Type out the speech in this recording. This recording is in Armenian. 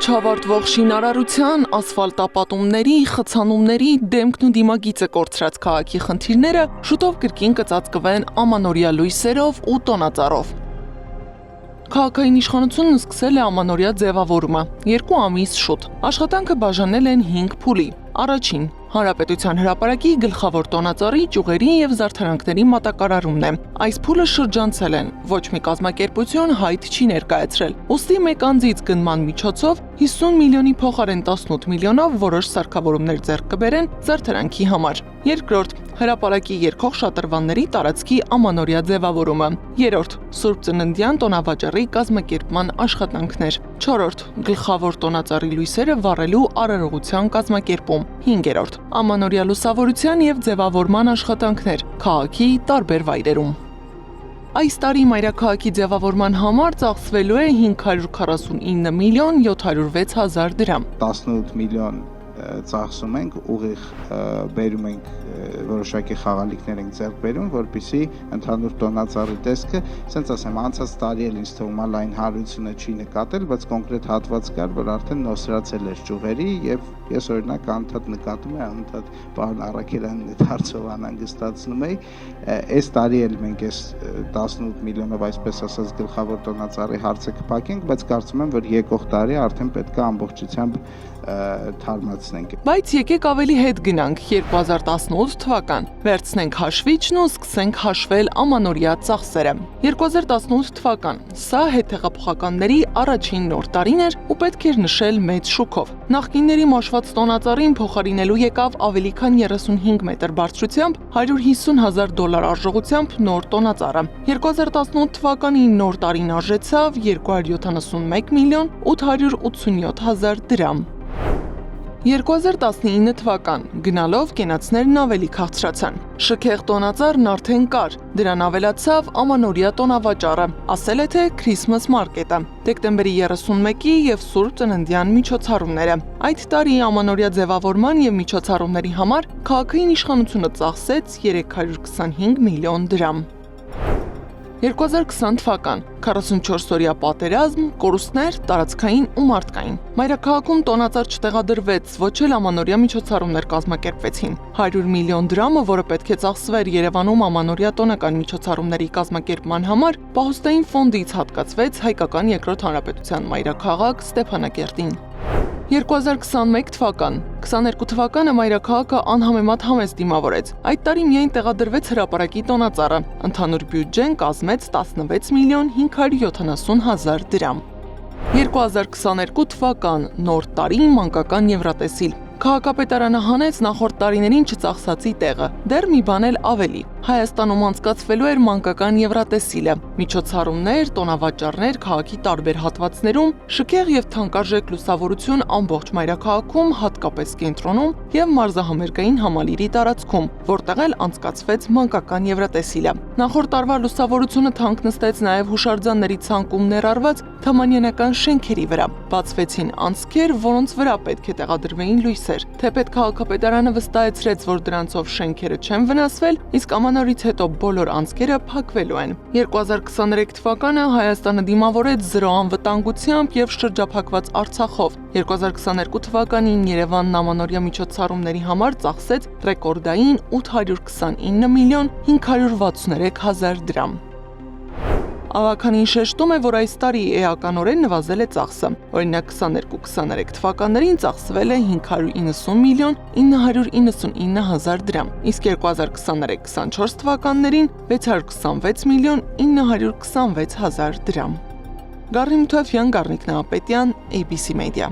Չավարտվող շինարարության, ասֆալտապատումների, խցանումների, դեմքն ու դիմագիծը կորցրած քաղաքի խնդիրները շուտով կրկին կծածկվեն ամանորյա լույսերով ու տոնածառով։ Քաղաքային իշխանությունն սկսել է ամանորյա ձևավորումը 2 ամիս շուտ։ Աշխատանքը բաժանել են 5 փուլի։ Առաջին Հանրապետության հրապարակի գլխավոր տոնածառի, ճյուղերի եւ զարդարանքների մատակարարումն է։ Այս փուլը շրջանցել են, ոչ մի կազմակերպություն հայտ չի ներկայացրել։ Ուստի մեկ անձից գնման միջոցով 50 միլիոնի փոխարեն 18 միլիոնով որոշ սարքավորումներ ձեռք կբերեն զարդարանքի համար։ Երկրորդ հրապարակի երկող շատրվանների տարածքի ամանորյա ձևավորումը։ Երրորդ Սուրբ Ծննդյան տոնավաճառի կազմակերպման աշխատանքներ։ Չորրորդ գլխավոր տոնածառի լույսերը վառելու արարողության կազմակերպում։ Հինգերորդ ամանորյա լուսավորության եւ ձևավորման աշխատանքներ քաղաքի տարբեր վայրերում։ Այս տարի մայրաքաղաքի ձևավորման համար ծախսվելու է 549 միլիոն 706 հազար դրամ։ 18 միլիոն ծախսում ենք, ուղիղ բերում ենք որոշակի խաղալիքներ ենք ձեռք բերում, որպեսզի ընդհանուր տոնածառի տեսքը, ասենց ասեմ, անցած տարի էլ ինձ թվում է լայն հարությունը չի նկատել, բայց կոնկրետ հատված կար, որ արդեն նոսրացել էր ճյուղերի եւ ես օրինակ անդադ նկատում եմ, անդադ պարոն Առաքելյանն դարձով անհանգստացնում էի, այս տարի էլ մենք այս 18 միլիոնով այսպես ասած գլխավոր տոնածառի հարցը կփակենք, բայց կարծում եմ, որ եկող տարի արդեն պետք է ամբողջությամբ թարմացնենք։ Բայց եկեք ավելի հետ գնանք 2018 թվական։ Վերցնենք հաշվիչն ու սկսենք հաշվել ամանորյա ծախսերը։ 2018 թվական։ Սա հետհեղափոխականների առաջին նոր տարին էր ու պետք էր նշել մեծ շուկով։ Նախկինների մաշված տոնածառին փոխարինելու եկավ ավելի քան 35 մետր բարձրությամբ $150,000 արժողությամբ նոր տոնածառը։ 2018 թվականի նոր տարին արժեցավ 271 միլիոն 887 հազար դրամ։ 2019 թվական գնալով կենացներն ավելի քաղցրացան։ Շքեղ տոնածառն արդեն կար, դրան ավելացավ ամանորյա տոնավաճառը, ասել է թե Christmas Market-ը, դեկտեմբերի 31-ի եւ Սուրբ Ծննդյան միջոցառումները։ Այդ տարի ամանորյա ձևավորման եւ միջոցառումների համար քաղաքային իշխանությունը ծախսեց 325 միլիոն դրամ։ 2020 թվական 44-օրյա պատերազմ, կորուստներ տարածքային ու մարդկային։ Մայրաքաղաքում տոնածառ չտեղադրվեց, ոչ էլ ամանորյա միջոցառումներ կազմակերպվեցին։ 100 միլիոն դրամը, որը պետք է ծախսվեր Երևանում ամանորյա տոնական միջոցառումների կազմակերպման համար, պահոստային ֆոնդից հատկացվեց Հայկական Երկրորդ Հանրապետության մայրաքաղաք Ստեփանակերտին։ 2021 թվական 22 թվականը մայրաքաղաքը անհամեմատ համեստ դիմավորեց։ Այդ տարի միայն տեղադրվեց հրապարակի տոնածառը։ Ընդհանուր բյուջեն կազմեց 16 միլիոն 570 հազար դրամ։ 2022 թվական նոր տարի մանկական Եվրատեսիլ։ Քաղաքապետարանը հանեց նախորդ տարիներին չծախսածի տեղը։ Դեռ մի բան էլ ավելի։ Հայաստանում անցկացվելու էր մանկական Եվրատեսիլը։ Միջոցառումներ, տոնավաճառներ քաղաքի տարբեր հատվածներում, շքեղ եւ թանկարժեք լուսավորություն ամբողջ մայրաքաղաքում, հատկապես կենտրոնում եւ մարզահամերգային համալիրի տարածքում, որտեղ էլ անցկացվեց մանկական Եվրատեսիլը։ Նախորդ տարվա լուսավորությունը թանկ նստեց նաեւ հուշարձանների ցանկում ներառված թամանյանական շենքերի վրա։ Բացվեցին անցքեր, որոնց վրա պետք է տեղադրվեին լույսեր։ Թեպետ քաղաքապետարանը վստահեցրեց, որ դրանցով շենքերը չեն վնասվել, իսկ ամանորից հետո բոլոր անցքերը փակվելու են։ 2023 թվականը Հայաստանը դիմավորեց զրո անվտանգությամբ եւ շրջափակված Արցախով։ 2022 թվականին Երևանն ամանորյա միջոցառումների համար ծախսեց ռեկորդային 829 միլիոն 563 հազար դրամ։ Ավականին շեշտում է, որ այս տարի էականորեն նվազել է ծախսը։ Օրինակ 22-23 թվականներին ծախսվել է 590 միլիոն 999 հազար դրամ, իսկ 2023-24 թվականներին 626 միլիոն 926 հազար դրամ։ Գառնի Մութաֆյան, Գառնիկ Նահապետյան, ABC Media։